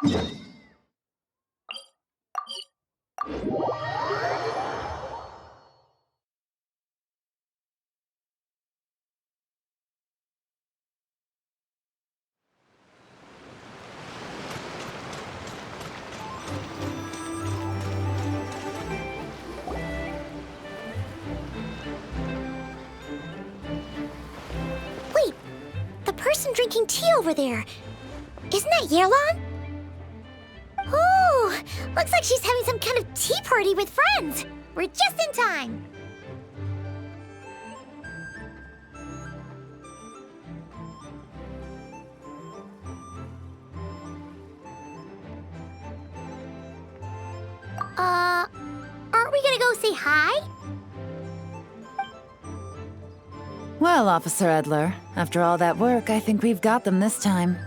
Wait, the person drinking tea over there. Isn't that Yelan? Oh, looks like she's having some kind of tea party with friends. We're just in time. Aren't we gonna go say hi? Well, Officer Edler, after all that work, I think we've got them this time.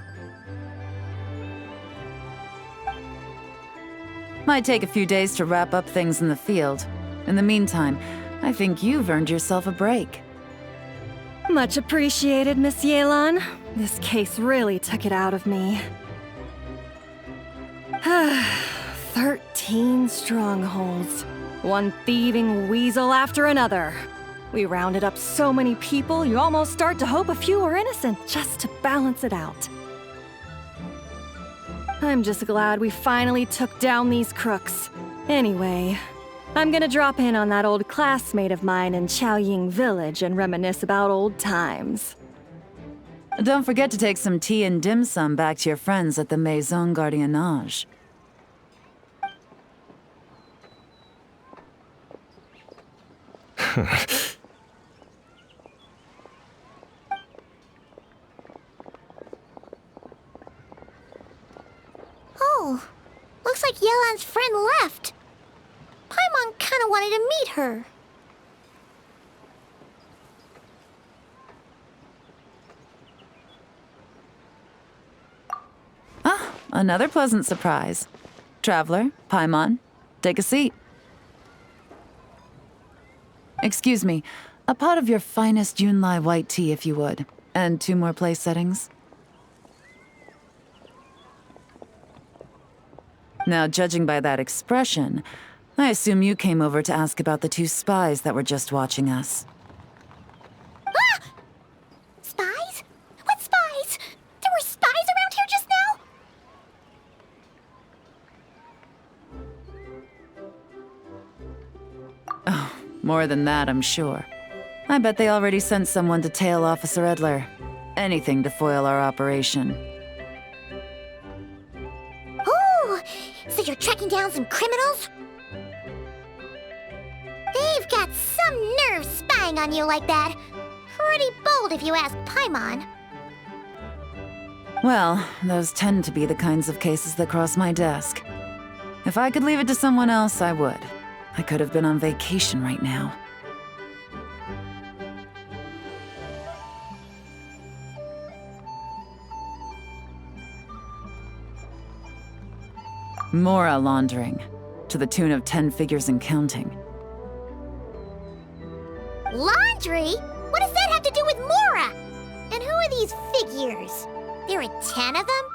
Might take a few days to wrap up things in the field. In the meantime, I think you've earned yourself a break. Much appreciated, Miss Yelan. This case really took it out of me. 13 strongholds. One thieving weasel after another. We rounded up so many people, you almost start to hope a few were innocent, just to balance it out. I'm just glad we finally took down these crooks. Anyway, I'm gonna drop in on that old classmate of mine in Chaoying Village and reminisce about old times. Don't forget to take some tea and dim sum back to your friends at the Maison Gardiennage. Oh, looks like Yelan's friend left. Paimon kinda wanted to meet her. Ah, another pleasant surprise. Traveler, Paimon, take a seat. Excuse me, a pot of your finest Yunlai white tea, if you would. And 2 more place settings. Now, judging by that expression, I assume you came over to ask about the 2 spies that were just watching us. Ah! Spies? What spies? There were spies around here just now? Oh, more than that, I'm sure. I bet they already sent someone to tail Officer Edler. Anything to foil our operation. Oh, so you're tracking down some criminals? They've got some nerve spying on you like that. Pretty bold if you ask Paimon. Well, those tend to be the kinds of cases that cross my desk. If I could leave it to someone else, I would. I could have been on vacation right now. Mora laundering, to the tune of 10 figures and counting. Laundry? What does that have to do with Mora? And who are these figures? There are 10 of them?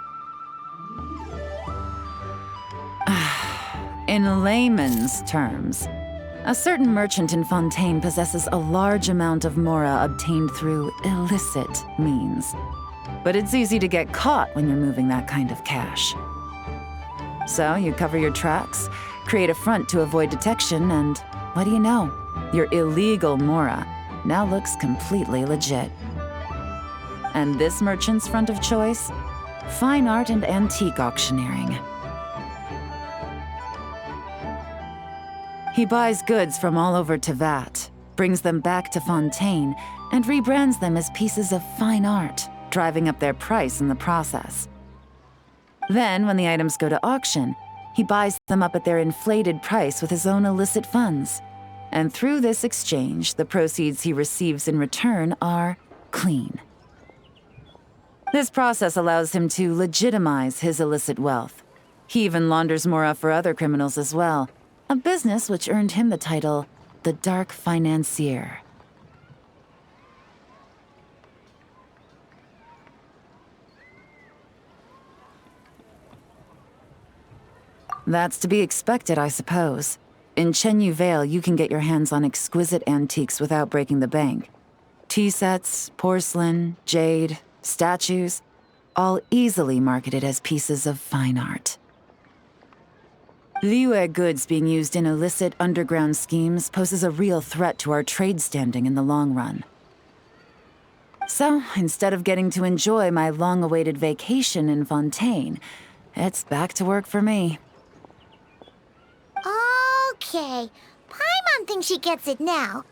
In layman's terms, a certain merchant in Fontaine possesses a large amount of Mora obtained through illicit means. But it's easy to get caught when you're moving that kind of cash. So you cover your tracks, create a front to avoid detection, and what do you know? Your illegal Mora now looks completely legit. And this merchant's front of choice? Fine art and antique auctioneering. He buys goods from all over Tevat, brings them back to Fontaine, and rebrands them as pieces of fine art, driving up their price in the process. Then, when the items go to auction, he buys them up at their inflated price with his own illicit funds. And through this exchange, the proceeds he receives in return are clean. This process allows him to legitimize his illicit wealth. He even launders Mora for other criminals as well, a business which earned him the title, the Dark Financier. That's to be expected, I suppose. In Chenyu Vale, you can get your hands on exquisite antiques without breaking the bank. Tea sets, porcelain, jade, statues, all easily marketed as pieces of fine art. Liyue goods being used in illicit underground schemes poses a real threat to our trade standing in the long run. So, instead of getting to enjoy my long-awaited vacation in Fontaine, it's back to work for me. Okay, Paimon thinks she gets it now.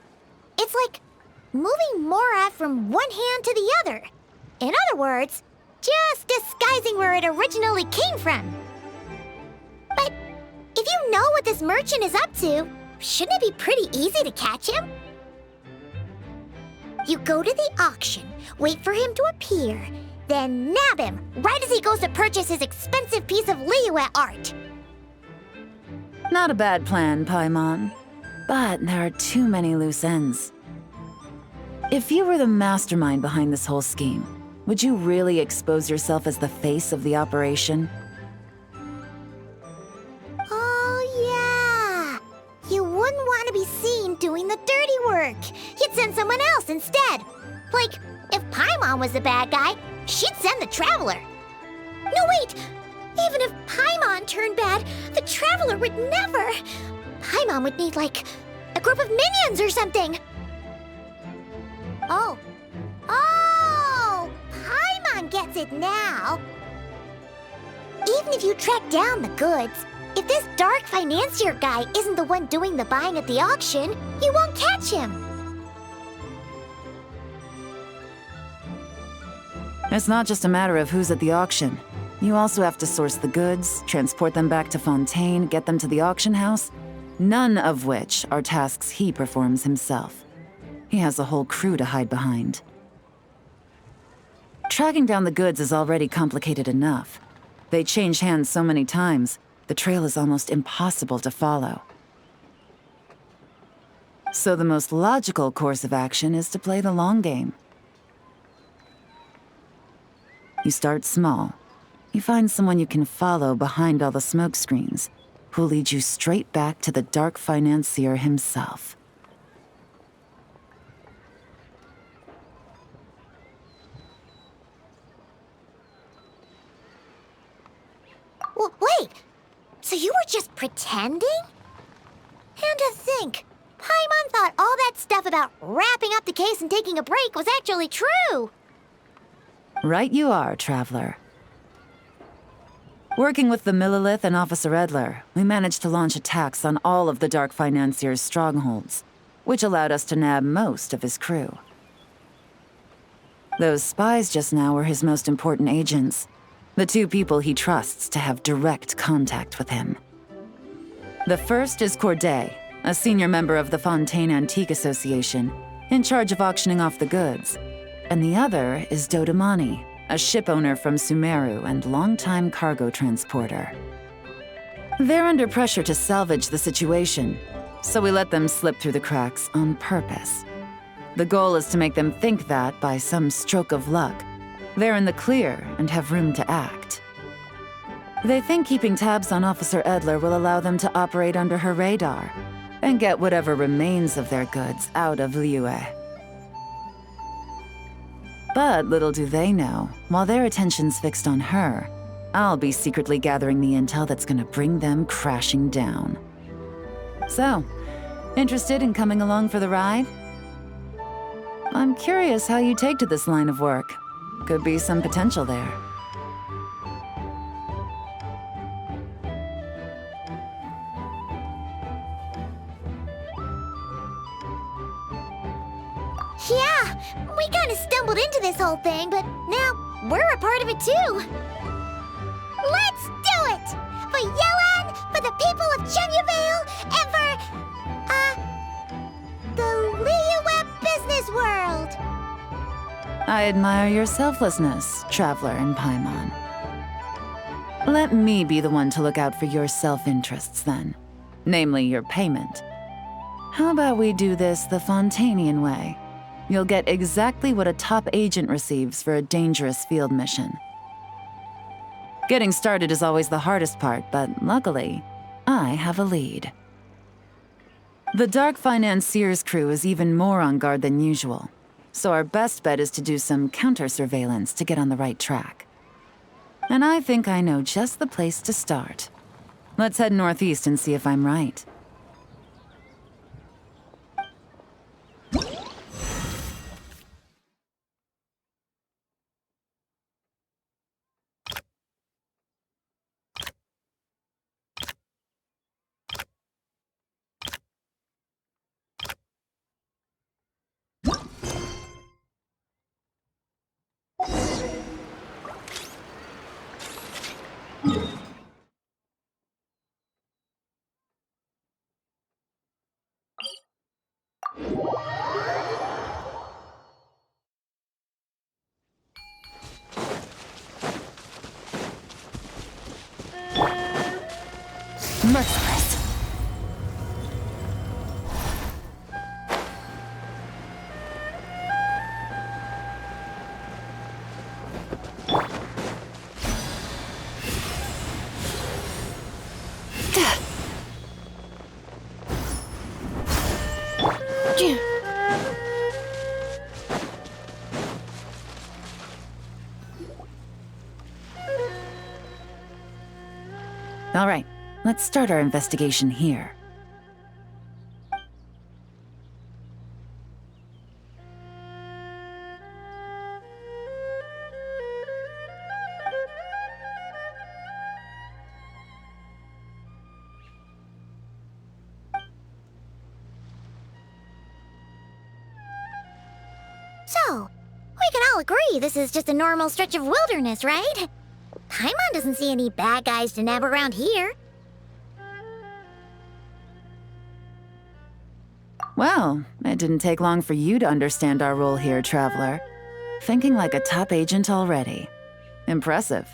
It's like moving Mora from one hand to the other. In other words, just disguising where it originally came from. But if you know what this merchant is up to, shouldn't it be pretty easy to catch him? You go to the auction, wait for him to appear, then nab him right as he goes to purchase his expensive piece of Liyue art. Not a bad plan, Paimon. But there are too many loose ends. If you were the mastermind behind this whole scheme, would you really expose yourself as the face of the operation? Oh, yeah. You wouldn't want to be seen doing the dirty work. You'd send someone else instead. Like, if Paimon was the bad guy, she'd send the Traveler. No, wait! Even if Paimon turned bad, the Traveler would never. Paimon would need, like, a group of minions or something. Oh. Oh! Paimon gets it now. Even if you track down the goods, if this dark financier guy isn't the one doing the buying at the auction, you won't catch him. It's not just a matter of who's at the auction. You also have to source the goods, transport them back to Fontaine, get them to the auction house, none of which are tasks he performs himself. He has a whole crew to hide behind. Tracking down the goods is already complicated enough. They change hands so many times, the trail is almost impossible to follow. So the most logical course of action is to play the long game. You start small. You find someone you can follow behind all the smoke screens, who'll lead you straight back to the dark financier himself. Wait! So you were just pretending? And to think, Paimon thought all that stuff about wrapping up the case and taking a break was actually true! Right you are, Traveler. Working with the Millilith and Officer Edler, we managed to launch attacks on all of the Dark Financier's strongholds, which allowed us to nab most of his crew. Those spies just now were his most important agents, the two people he trusts to have direct contact with him. The first is Corday, a senior member of the Fontaine Antique Association, in charge of auctioning off the goods, and the other is Dodamani, a ship owner from Sumeru and longtime cargo transporter. They're under pressure to salvage the situation, so we let them slip through the cracks on purpose. The goal is to make them think that, by some stroke of luck, they're in the clear and have room to act. They think keeping tabs on Officer Edler will allow them to operate under her radar and get whatever remains of their goods out of Liyue. But little do they know, while their attention's fixed on her, I'll be secretly gathering the intel that's gonna bring them crashing down. So, interested in coming along for the ride? I'm curious how you take to this line of work. Could be some potential there. Yeah, we kind of stumbled into this whole thing, but now we're a part of it too. Let's do it! For Yelan, for the people of Chenyavale, and for, the Liyue business world! I admire your selflessness, Traveler and Paimon. Let me be the one to look out for your self-interests then, namely your payment. How about we do this the Fontainian way? You'll get exactly what a top agent receives for a dangerous field mission. Getting started is always the hardest part, but luckily, I have a lead. The Dark Financier's crew is even more on guard than usual, so our best bet is to do some counter-surveillance to get on the right track. And I think I know just the place to start. Let's head northeast and see if I'm right. Merciless. All right, let's start our investigation here. So, we can all agree this is just a normal stretch of wilderness, right? Paimon doesn't see any bad guys to nab around here. Well, it didn't take long for you to understand our role here, Traveler. Thinking like a top agent already. Impressive.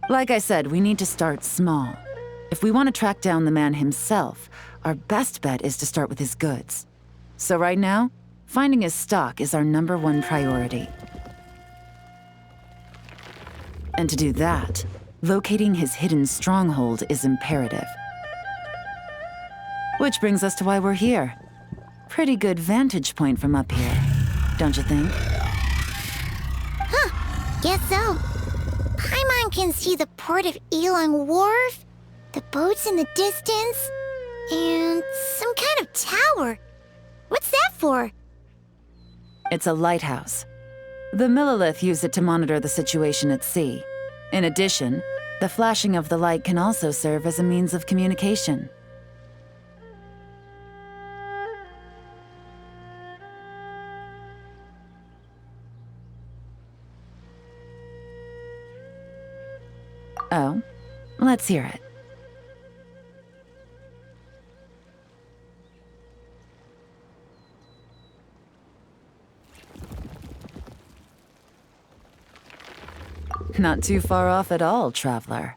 Like I said, we need to start small. If we want to track down the man himself, our best bet is to start with his goods. So right now, finding his stock is our #1 priority. And to do that, locating his hidden stronghold is imperative. Which brings us to why we're here. Pretty good vantage point from up here, don't you think? Huh, guess so. Paimon can see the port of Elong Wharf, the boats in the distance, and some kind of tower. What's that for? It's a lighthouse. The Millilith use it to monitor the situation at sea. In addition, the flashing of the light can also serve as a means of communication. Oh, let's hear it. Not too far off at all, Traveler.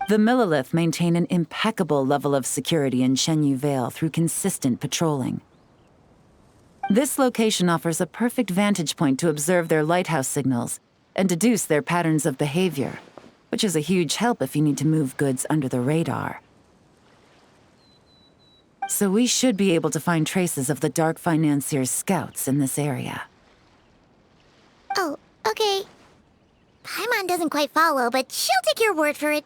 The Millilith maintain an impeccable level of security in Shenyu Vale through consistent patrolling. This location offers a perfect vantage point to observe their lighthouse signals and deduce their patterns of behavior, which is a huge help if you need to move goods under the radar. So we should be able to find traces of the Dark Financier's scouts in this area. Oh, okay. Paimon doesn't quite follow, but she'll take your word for it.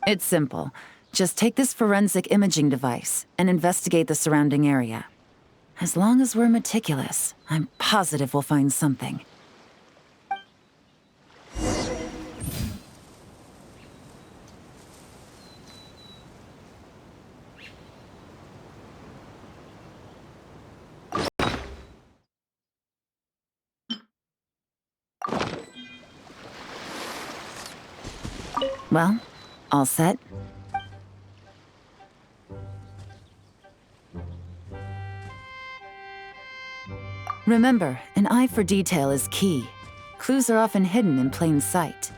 It's simple. Just take this forensic imaging device and investigate the surrounding area. As long as we're meticulous, I'm positive we'll find something. Well, all set? Remember, an eye for detail is key. Clues are often hidden in plain sight.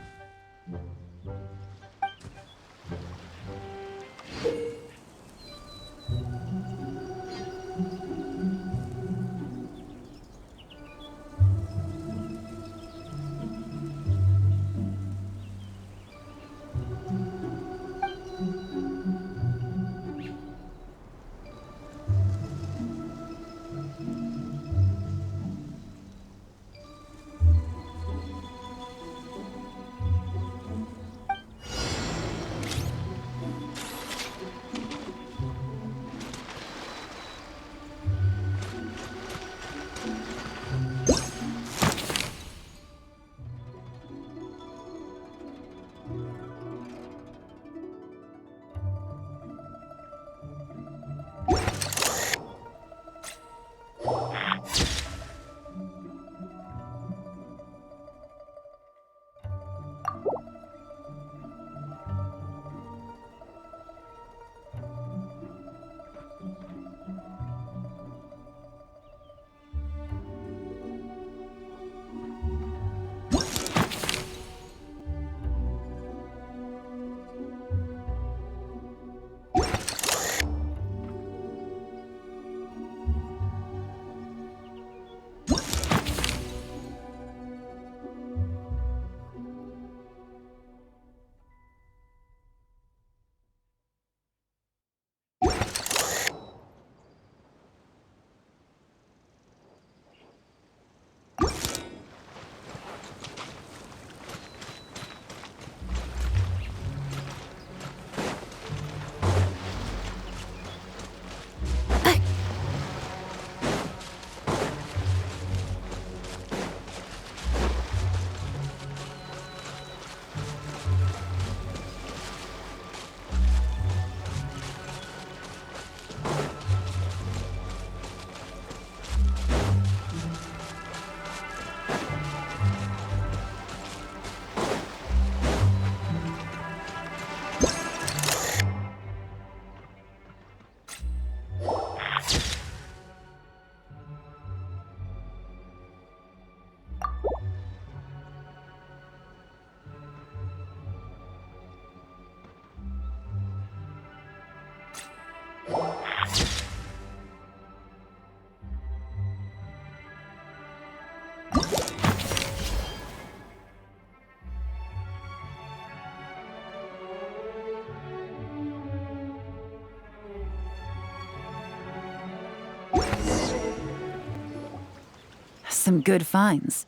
some good finds.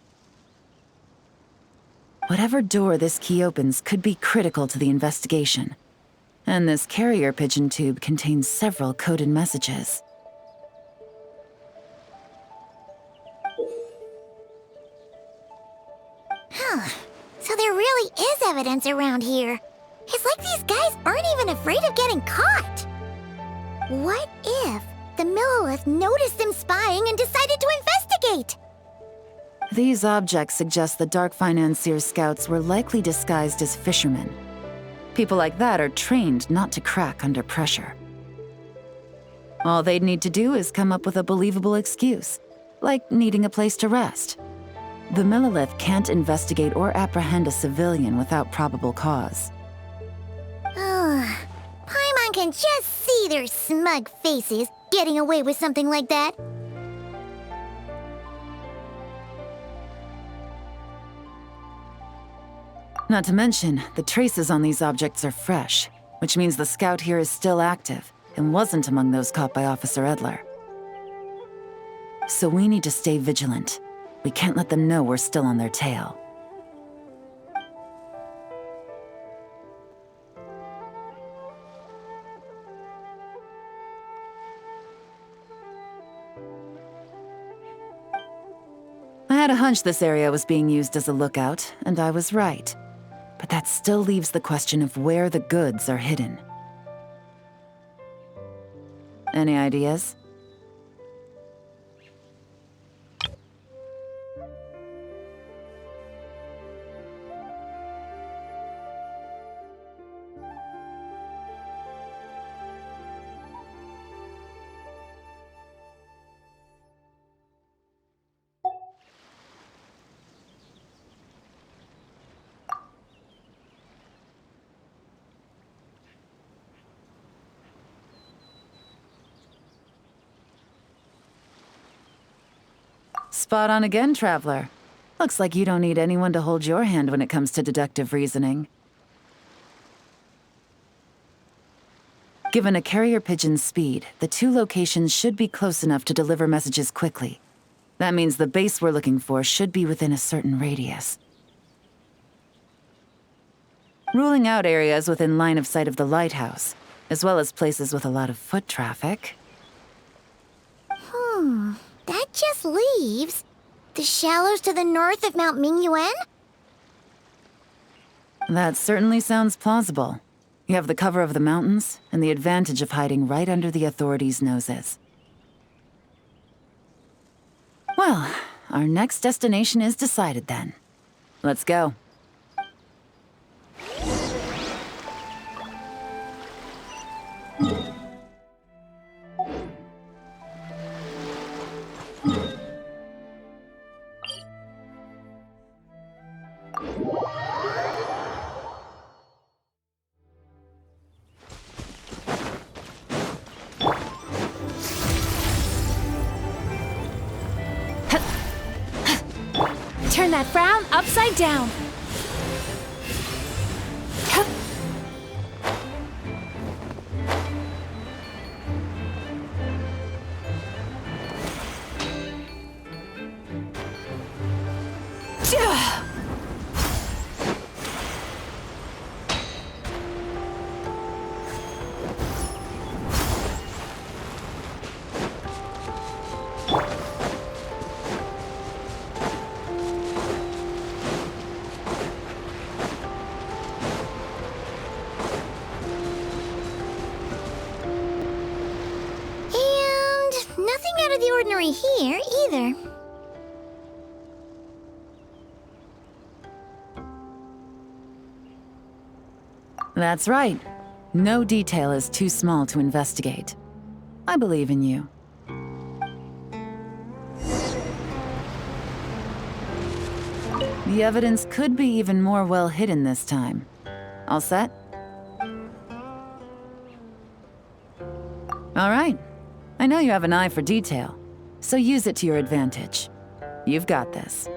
Whatever door this key opens could be critical to the investigation. And this carrier pigeon tube contains several coded messages. So there really is evidence around here. It's like these guys aren't even afraid of getting caught. What if the Millilith noticed them spying and decided to investigate? These objects suggest the Dark Financier's scouts were likely disguised as fishermen. People like that are trained not to crack under pressure. All they'd need to do is come up with a believable excuse, like needing a place to rest. The Millilith can't investigate or apprehend a civilian without probable cause. Paimon can just see their smug faces getting away with something like that. Not to mention, the traces on these objects are fresh, which means the scout here is still active and wasn't among those caught by Officer Edler. So we need to stay vigilant. We can't let them know we're still on their tail. I had a hunch this area was being used as a lookout, and I was right. But that still leaves the question of where the goods are hidden. Any ideas? Spot on again, Traveler. Looks like you don't need anyone to hold your hand when it comes to deductive reasoning. Given a carrier pigeon's speed, the two locations should be close enough to deliver messages quickly. That means the base we're looking for should be within a certain radius. Ruling out areas within line of sight of the lighthouse, as well as places with a lot of foot traffic. That just leaves the shallows to the north of Mount Mingyuan? That certainly sounds plausible. You have the cover of the mountains, and the advantage of hiding right under the authorities' noses. Well, our next destination is decided then. Let's go. Turn that frown upside down. Nothing out of the ordinary here, either. That's right. No detail is too small to investigate. I believe in you. The evidence could be even more well hidden this time. All set? All right. I know you have an eye for detail, so use it to your advantage. You've got this.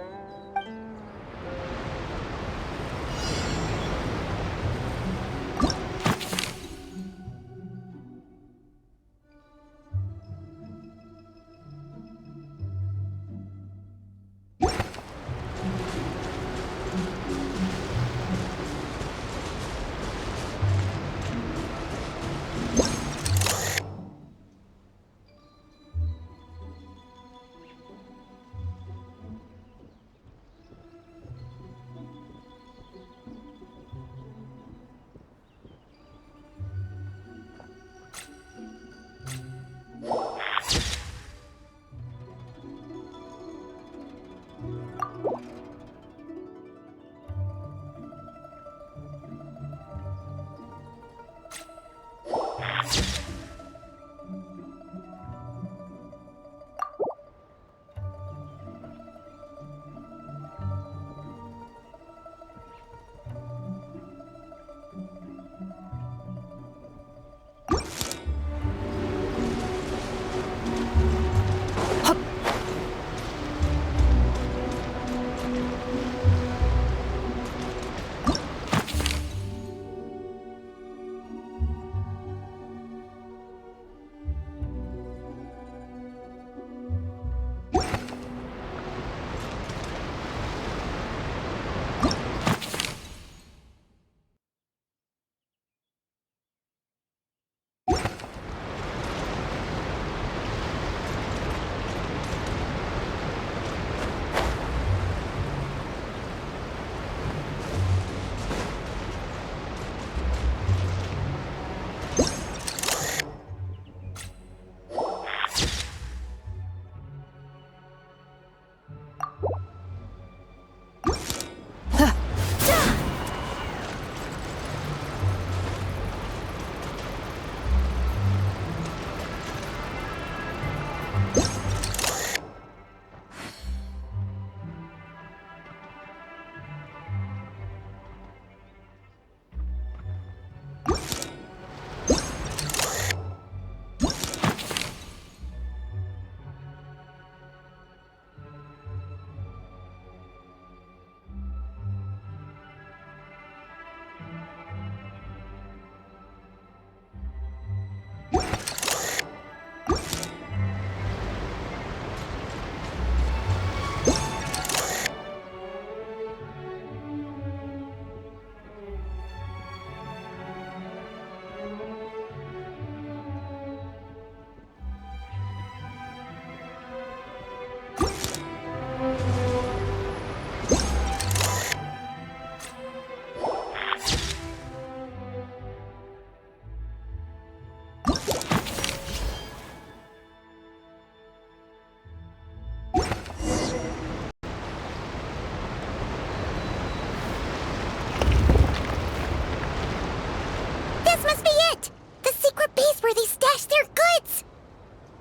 base where they stashed their goods!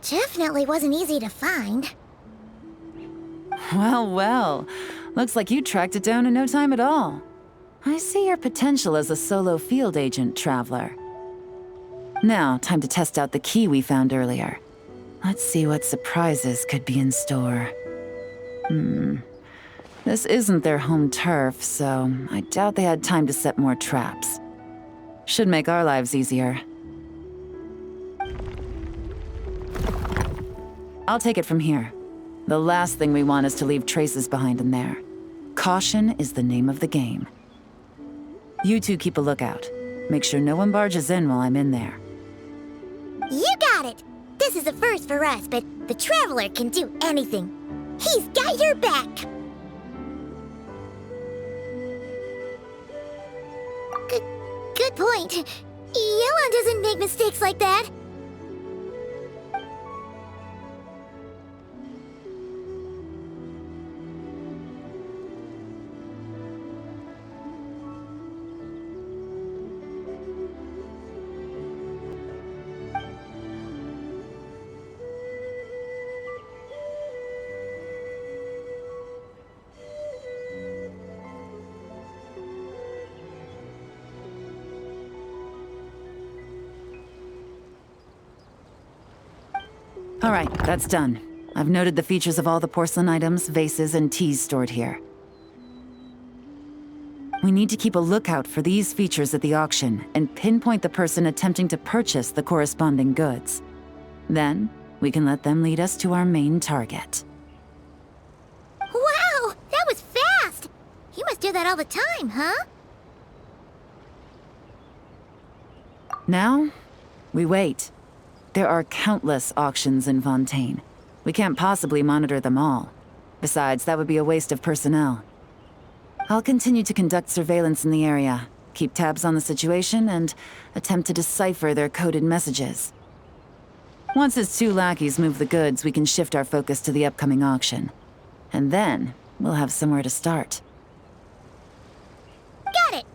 Definitely wasn't easy to find. Well, well. Looks like you tracked it down in no time at all. I see your potential as a solo field agent, Traveler. Now, time to test out the key we found earlier. Let's see what surprises could be in store. This isn't their home turf, so I doubt they had time to set more traps. Should make our lives easier. I'll take it from here. The last thing we want is to leave traces behind in there. Caution is the name of the game. You two keep a lookout. Make sure no one barges in while I'm in there. You got it! This is a first for us, but the Traveler can do anything. He's got your back! Good point. Yellow doesn't make mistakes like that. All right, that's done. I've noted the features of all the porcelain items, vases, and teas stored here. We need to keep a lookout for these features at the auction and pinpoint the person attempting to purchase the corresponding goods. Then, we can let them lead us to our main target. Wow, that was fast! You must do that all the time, huh? Now, we wait. There are countless auctions in Fontaine. We can't possibly monitor them all. Besides, that would be a waste of personnel. I'll continue to conduct surveillance in the area, keep tabs on the situation, and attempt to decipher their coded messages. Once his two lackeys move the goods, we can shift our focus to the upcoming auction. And then, we'll have somewhere to start. Got it!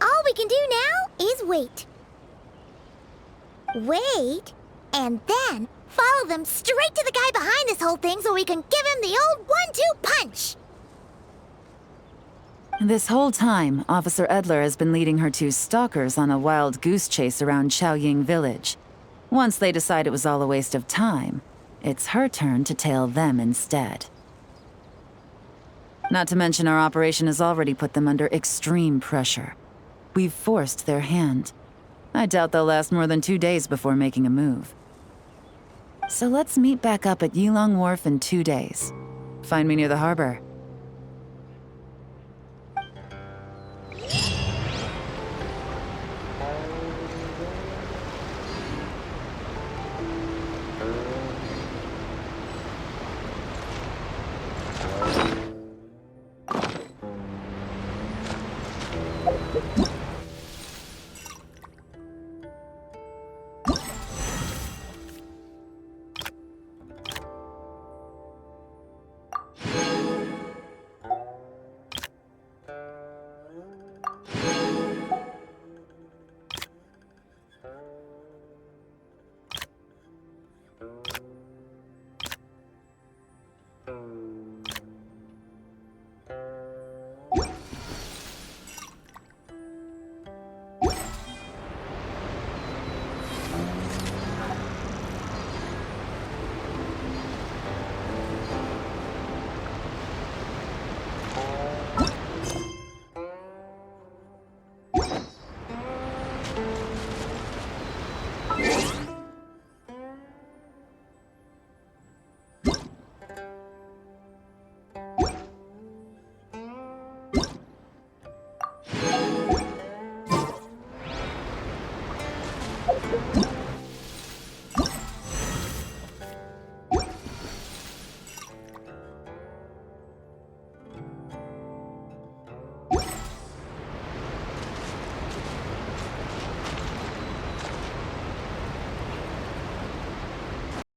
All we can do now is wait. Wait, and then follow them straight to the guy behind this whole thing so we can give him the old 1-2 punch! This whole time, Officer Edler has been leading her two stalkers on a wild goose chase around Chaoying Village. Once they decide it was all a waste of time, it's her turn to tail them instead. Not to mention our operation has already put them under extreme pressure. We've forced their hand. I doubt they'll last more than 2 days before making a move. So let's meet back up at Yilong Wharf in 2 days. Find me near the harbor.